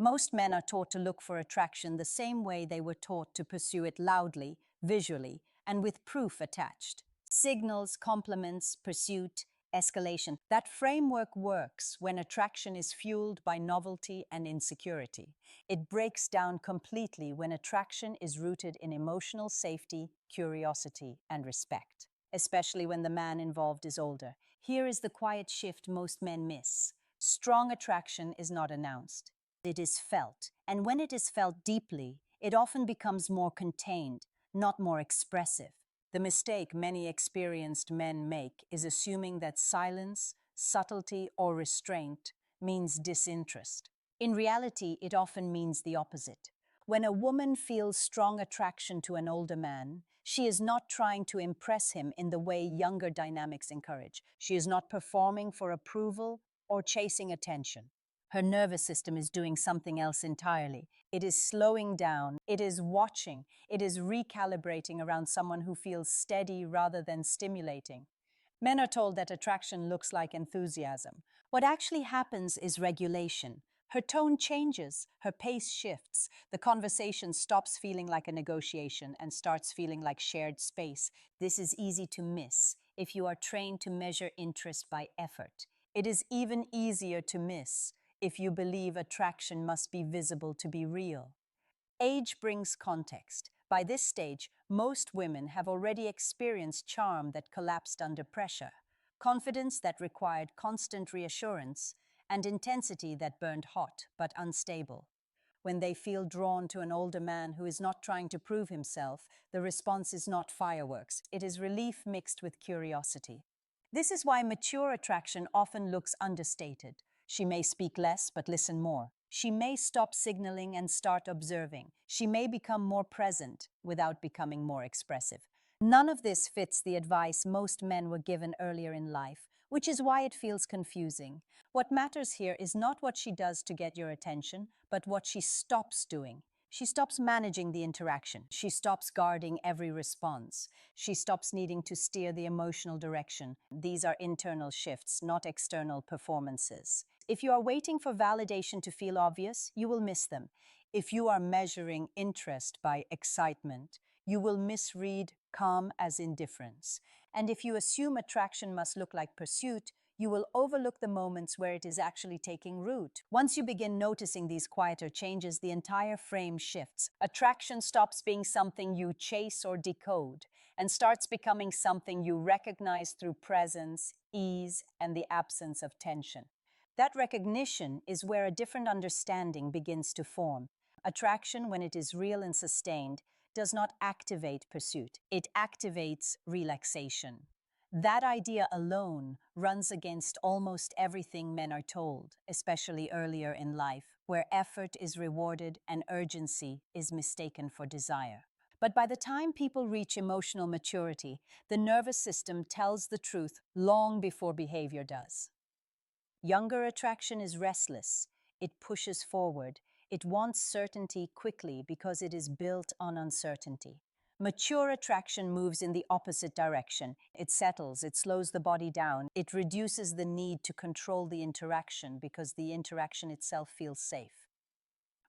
Most men are taught to look for attraction the same way they were taught to pursue it loudly, visually, and with proof attached. Signals, compliments, pursuit, escalation. That framework works when attraction is fueled by novelty and insecurity. It breaks down completely when attraction is rooted in emotional safety, curiosity, and respect, especially when the man involved is older. Here is the quiet shift most men miss. Strong attraction is not announced. It is felt, and when it is felt deeply, it often becomes more contained, not more expressive. The mistake many experienced men make is assuming that silence, subtlety, or restraint means disinterest. In reality, it often means the opposite. When a woman feels strong attraction to an older man, she is not trying to impress him in the way younger dynamics encourage. She is not performing for approval or chasing attention. Her nervous system is doing something else entirely. It is slowing down, it is watching, it is recalibrating around someone who feels steady rather than stimulating. Men are told that attraction looks like enthusiasm. What actually happens is regulation. Her tone changes, her pace shifts, the conversation stops feeling like a negotiation and starts feeling like shared space. This is easy to miss if you are trained to measure interest by effort. It is even easier to miss if you believe attraction must be visible to be real. Age brings context. By this stage, most women have already experienced charm that collapsed under pressure, confidence that required constant reassurance, and intensity that burned hot but unstable. When they feel drawn to an older man who is not trying to prove himself, the response is not fireworks. It is relief mixed with curiosity. This is why mature attraction often looks understated. She may speak less but listen more. She may stop signaling and start observing. She may become more present without becoming more expressive. None of this fits the advice most men were given earlier in life, which is why it feels confusing. What matters here is not what she does to get your attention, but what she stops doing. She stops managing the interaction. She stops guarding every response. She stops needing to steer the emotional direction. These are internal shifts, not external performances. If you are waiting for validation to feel obvious, you will miss them. If you are measuring interest by excitement, you will misread calm as indifference. And if you assume attraction must look like pursuit, you will overlook the moments where it is actually taking root. Once you begin noticing these quieter changes, the entire frame shifts. Attraction stops being something you chase or decode and starts becoming something you recognize through presence, ease, and the absence of tension. That recognition is where a different understanding begins to form. Attraction, when it is real and sustained, does not activate pursuit. It activates relaxation. That idea alone runs against almost everything men are told, especially earlier in life, where effort is rewarded and urgency is mistaken for desire. But by the time people reach emotional maturity, the nervous system tells the truth long before behavior does. Younger attraction is restless. It pushes forward. It wants certainty quickly because it is built on uncertainty. Mature attraction moves in the opposite direction. It settles, it slows the body down, it reduces the need to control the interaction because the interaction itself feels safe.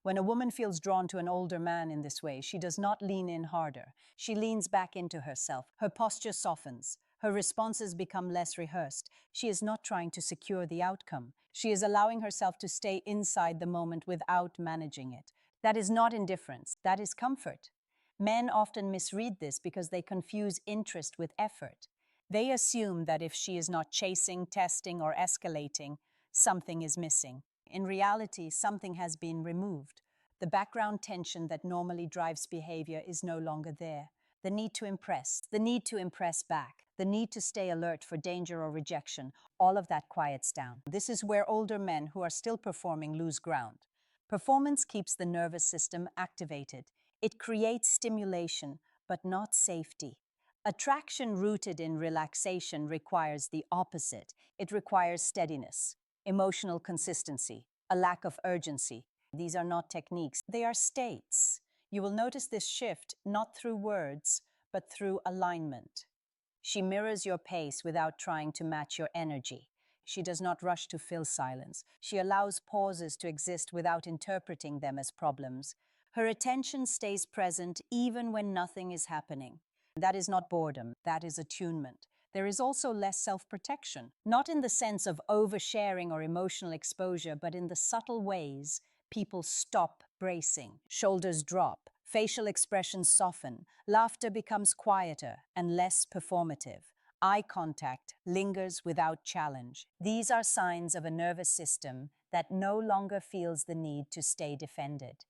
When a woman feels drawn to an older man in this way, she does not lean in harder. She leans back into herself. Her posture softens. Her responses become less rehearsed. She is not trying to secure the outcome. She is allowing herself to stay inside the moment without managing it. That is not indifference. That is comfort. Men often misread this because they confuse interest with effort. They assume that if she is not chasing, testing, or escalating, something is missing. In reality, something has been removed. The background tension that normally drives behavior is no longer there. The need to impress back, the need to stay alert for danger or rejection, all of that quiets down. This is where older men who are still performing lose ground. Performance keeps the nervous system activated. It creates stimulation, but not safety. Attraction rooted in relaxation requires the opposite. It requires steadiness, emotional consistency, a lack of urgency. These are not techniques, they are states. You will notice this shift not through words, but through alignment. She mirrors your pace without trying to match your energy. She does not rush to fill silence. She allows pauses to exist without interpreting them as problems. Her attention stays present even when nothing is happening. That is not boredom, that is attunement. There is also less self-protection, not in the sense of oversharing or emotional exposure, but in the subtle ways people stop bracing, shoulders drop, facial expressions soften, laughter becomes quieter and less performative. Eye contact lingers without challenge. These are signs of a nervous system that no longer feels the need to stay defended.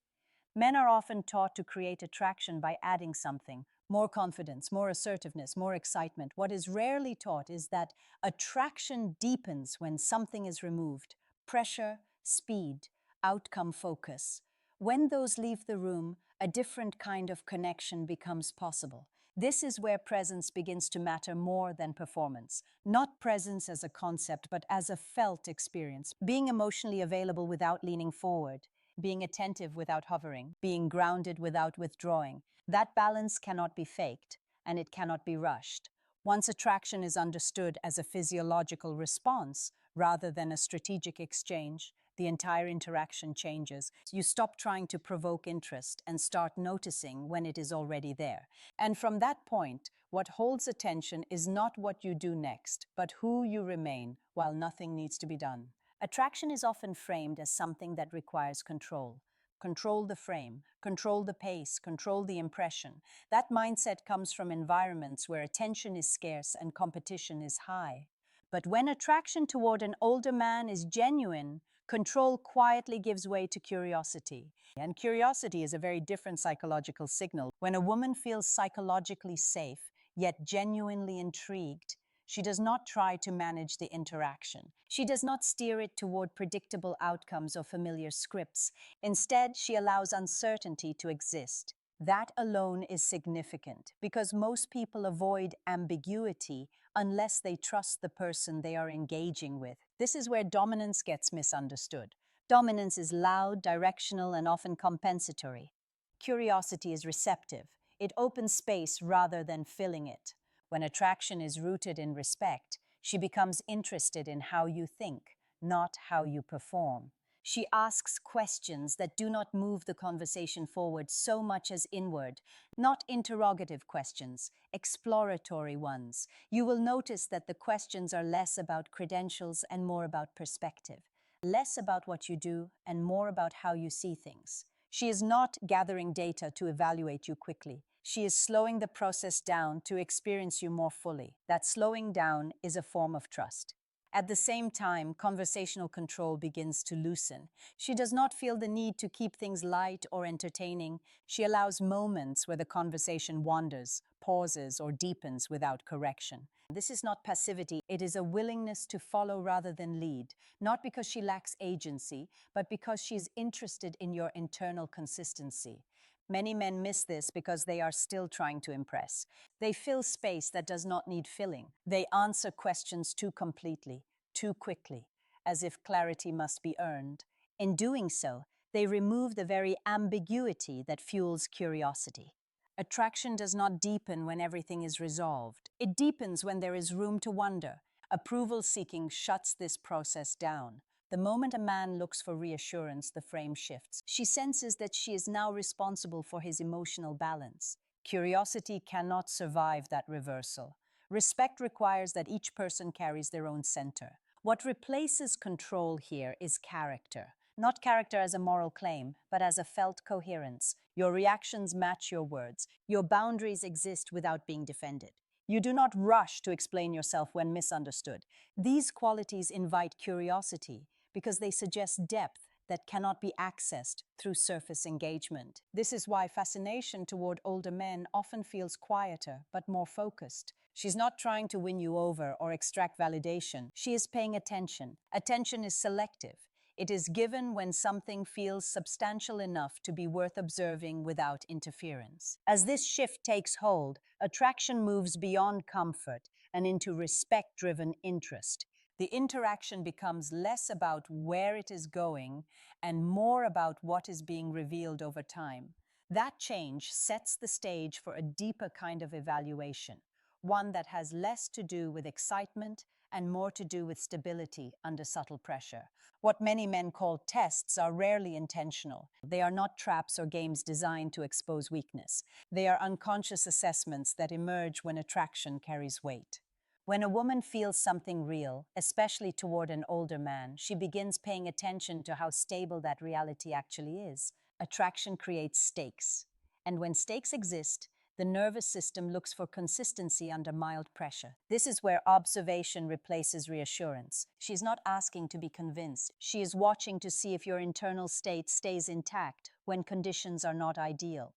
Men are often taught to create attraction by adding something, more confidence, more assertiveness, more excitement. What is rarely taught is that attraction deepens when something is removed. Pressure, speed, outcome focus. When those leave the room, a different kind of connection becomes possible. This is where presence begins to matter more than performance. Not presence as a concept, but as a felt experience. Being emotionally available without leaning forward, being attentive without hovering, being grounded without withdrawing. That balance cannot be faked, and it cannot be rushed. Once attraction is understood as a physiological response rather than a strategic exchange, the entire interaction changes. You stop trying to provoke interest and start noticing when it is already there. And from that point, what holds attention is not what you do next, but who you remain while nothing needs to be done. Attraction is often framed as something that requires control. Control the frame, control the pace, control the impression. That mindset comes from environments where attention is scarce and competition is high. But when attraction toward an older man is genuine, control quietly gives way to curiosity. And curiosity is a very different psychological signal. When a woman feels psychologically safe, yet genuinely intrigued, she does not try to manage the interaction. She does not steer it toward predictable outcomes or familiar scripts. Instead, she allows uncertainty to exist. That alone is significant because most people avoid ambiguity unless they trust the person they are engaging with. This is where dominance gets misunderstood. Dominance is loud, directional, and often compensatory. Curiosity is receptive. It opens space rather than filling it. When attraction is rooted in respect, she becomes interested in how you think, not how you perform. She asks questions that do not move the conversation forward so much as inward, not interrogative questions, exploratory ones. You will notice that the questions are less about credentials and more about perspective, less about what you do and more about how you see things. She is not gathering data to evaluate you quickly. She is slowing the process down to experience you more fully. That slowing down is a form of trust. At the same time, conversational control begins to loosen. She does not feel the need to keep things light or entertaining. She allows moments where the conversation wanders, pauses, or deepens without correction. This is not passivity, it is a willingness to follow rather than lead, not because she lacks agency, but because she is interested in your internal consistency. Many men miss this because they are still trying to impress. They fill space that does not need filling. They answer questions too completely, too quickly, as if clarity must be earned. In doing so, they remove the very ambiguity that fuels curiosity. Attraction does not deepen when everything is resolved. It deepens when there is room to wonder. Approval seeking shuts this process down. The moment a man looks for reassurance, the frame shifts. She senses that she is now responsible for his emotional balance. Curiosity cannot survive that reversal. Respect requires that each person carries their own center. What replaces control here is character. Not character as a moral claim, but as a felt coherence. Your reactions match your words. Your boundaries exist without being defended. You do not rush to explain yourself when misunderstood. These qualities invite curiosity because they suggest depth that cannot be accessed through surface engagement. This is why fascination toward older men often feels quieter but more focused. She's not trying to win you over or extract validation. She is paying attention. Attention is selective. It is given when something feels substantial enough to be worth observing without interference. As this shift takes hold, attraction moves beyond comfort and into respect-driven interest. The interaction becomes less about where it is going and more about what is being revealed over time. That change sets the stage for a deeper kind of evaluation, one that has less to do with excitement and more to do with stability under subtle pressure. What many men call tests are rarely intentional. They are not traps or games designed to expose weakness. They are unconscious assessments that emerge when attraction carries weight. When a woman feels something real, especially toward an older man, she begins paying attention to how stable that reality actually is. Attraction creates stakes. And when stakes exist, the nervous system looks for consistency under mild pressure. This is where observation replaces reassurance. She's not asking to be convinced. She is watching to see if your internal state stays intact when conditions are not ideal.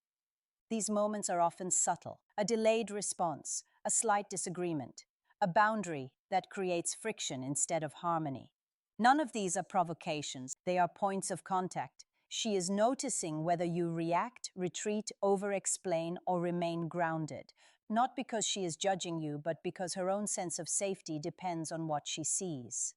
These moments are often subtle: a delayed response, a slight disagreement, a boundary that creates friction instead of harmony. None of these are provocations, they are points of contact. She is noticing whether you react, retreat, over-explain, or remain grounded, not because she is judging you, but because her own sense of safety depends on what she sees.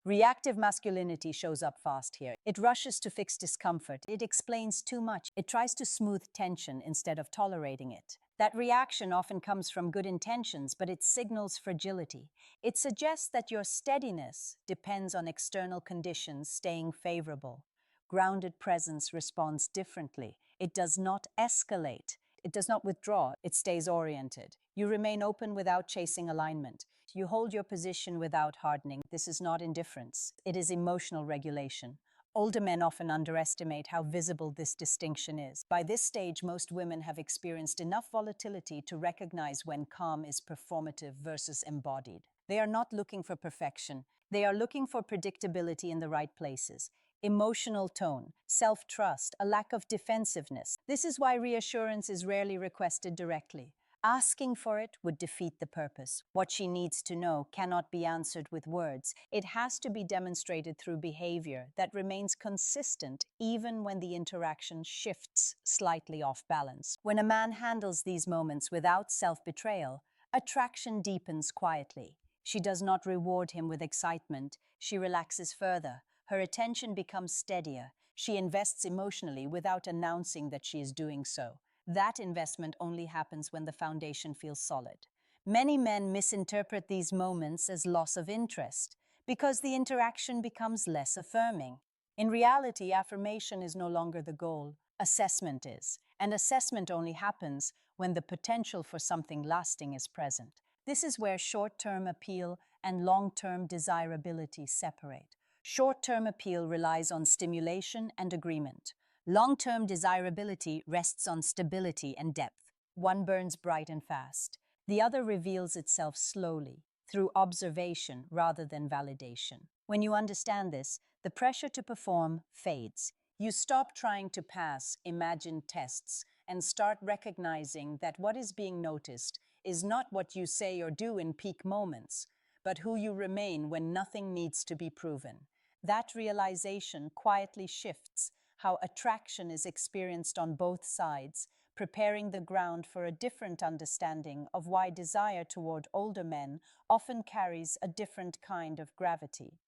Reactive masculinity shows up fast here. It rushes to fix discomfort. It explains too much. It tries to smooth tension instead of tolerating it. That reaction often comes from good intentions, but it signals fragility. It suggests that your steadiness depends on external conditions staying favorable. Grounded presence responds differently. It does not escalate. It does not withdraw. It stays oriented. You remain open without chasing alignment. You hold your position without hardening. This is not indifference. It is emotional regulation. Older men often underestimate how visible this distinction is. By this stage, most women have experienced enough volatility to recognize when calm is performative versus embodied. They are not looking for perfection. They are looking for predictability in the right places. Emotional tone, self-trust, a lack of defensiveness. This is why reassurance is rarely requested directly. Asking for it would defeat the purpose. What she needs to know cannot be answered with words. It has to be demonstrated through behavior that remains consistent even when the interaction shifts slightly off balance. When a man handles these moments without self-betrayal, attraction deepens quietly. She does not reward him with excitement. She relaxes further. Her attention becomes steadier. She invests emotionally without announcing that she is doing so. That investment only happens when the foundation feels solid. Many men misinterpret these moments as loss of interest because the interaction becomes less affirming. In reality, affirmation is no longer the goal. Assessment is. And assessment only happens when the potential for something lasting is present. This is where short-term appeal and long-term desirability separate. Short-term appeal relies on stimulation and agreement. Long-term desirability rests on stability and depth. One burns bright and fast. The other reveals itself slowly, through observation rather than validation. When you understand this, the pressure to perform fades. You stop trying to pass imagined tests and start recognizing that what is being noticed is not what you say or do in peak moments, but who you remain when nothing needs to be proven. That realization quietly shifts how attraction is experienced on both sides, preparing the ground for a different understanding of why desire toward older men often carries a different kind of gravity.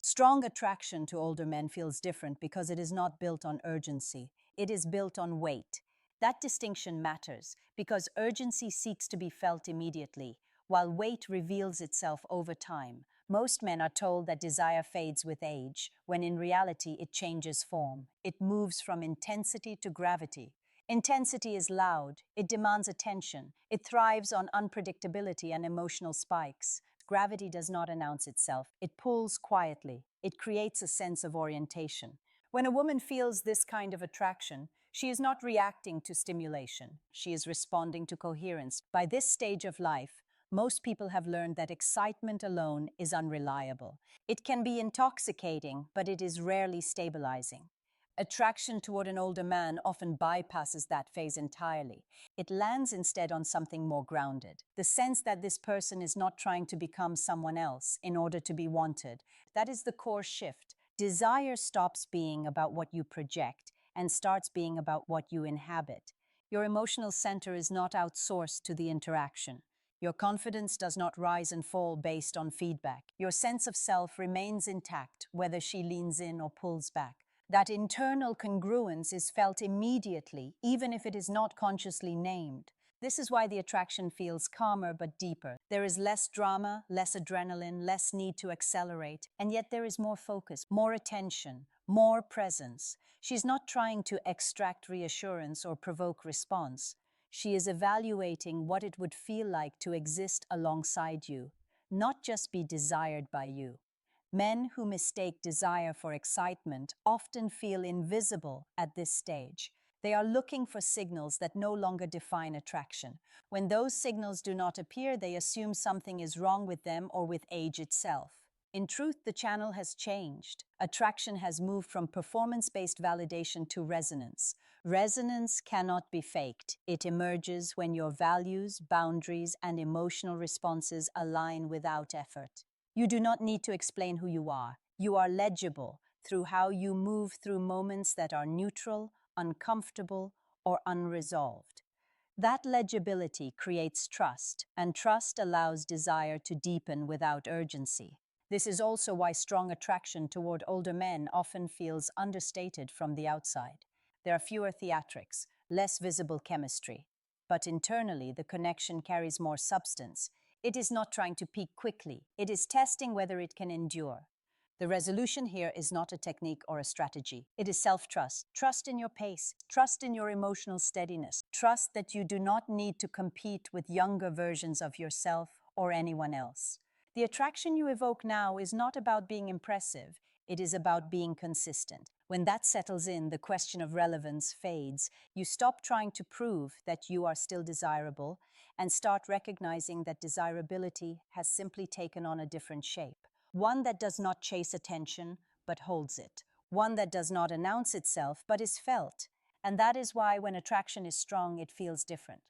Strong attraction to older men feels different because it is not built on urgency. It is built on weight. That distinction matters because urgency seeks to be felt immediately, while weight reveals itself over time. Most men are told that desire fades with age, when in reality it changes form. It moves from intensity to gravity. Intensity is loud, it demands attention, it thrives on unpredictability and emotional spikes. Gravity does not announce itself, it pulls quietly, it creates a sense of orientation. When a woman feels this kind of attraction, she is not reacting to stimulation, she is responding to coherence. By this stage of life, most people have learned that excitement alone is unreliable. It can be intoxicating, but it is rarely stabilizing. Attraction toward an older man often bypasses that phase entirely. It lands instead on something more grounded. The sense that this person is not trying to become someone else in order to be wanted. That is the core shift. Desire stops being about what you project and starts being about what you inhabit. Your emotional center is not outsourced to the interaction. Your confidence does not rise and fall based on feedback. Your sense of self remains intact, whether she leans in or pulls back. That internal congruence is felt immediately, even if it is not consciously named. This is why the attraction feels calmer but deeper. There is less drama, less adrenaline, less need to accelerate, and yet there is more focus, more attention, more presence. She's not trying to extract reassurance or provoke response. She is evaluating what it would feel like to exist alongside you, not just be desired by you. Men who mistake desire for excitement often feel invisible at this stage. They are looking for signals that no longer define attraction. When those signals do not appear, they assume something is wrong with them or with age itself. In truth, the channel has changed. Attraction has moved from performance-based validation to resonance. Resonance cannot be faked. It emerges when your values, boundaries, and emotional responses align without effort. You do not need to explain who you are. You are legible through how you move through moments that are neutral, uncomfortable, or unresolved. That legibility creates trust, and trust allows desire to deepen without urgency. This is also why strong attraction toward older men often feels understated from the outside. There are fewer theatrics, less visible chemistry, but internally the connection carries more substance. It is not trying to peak quickly, it is testing whether it can endure. The resolution here is not a technique or a strategy. It is self-trust. Trust in your pace. Trust in your emotional steadiness. Trust that you do not need to compete with younger versions of yourself or anyone else. The attraction you evoke now is not about being impressive. It is about being consistent. When that settles in, the question of relevance fades. You stop trying to prove that you are still desirable and start recognizing that desirability has simply taken on a different shape. One that does not chase attention, but holds it. One that does not announce itself, but is felt. And that is why when attraction is strong, it feels different.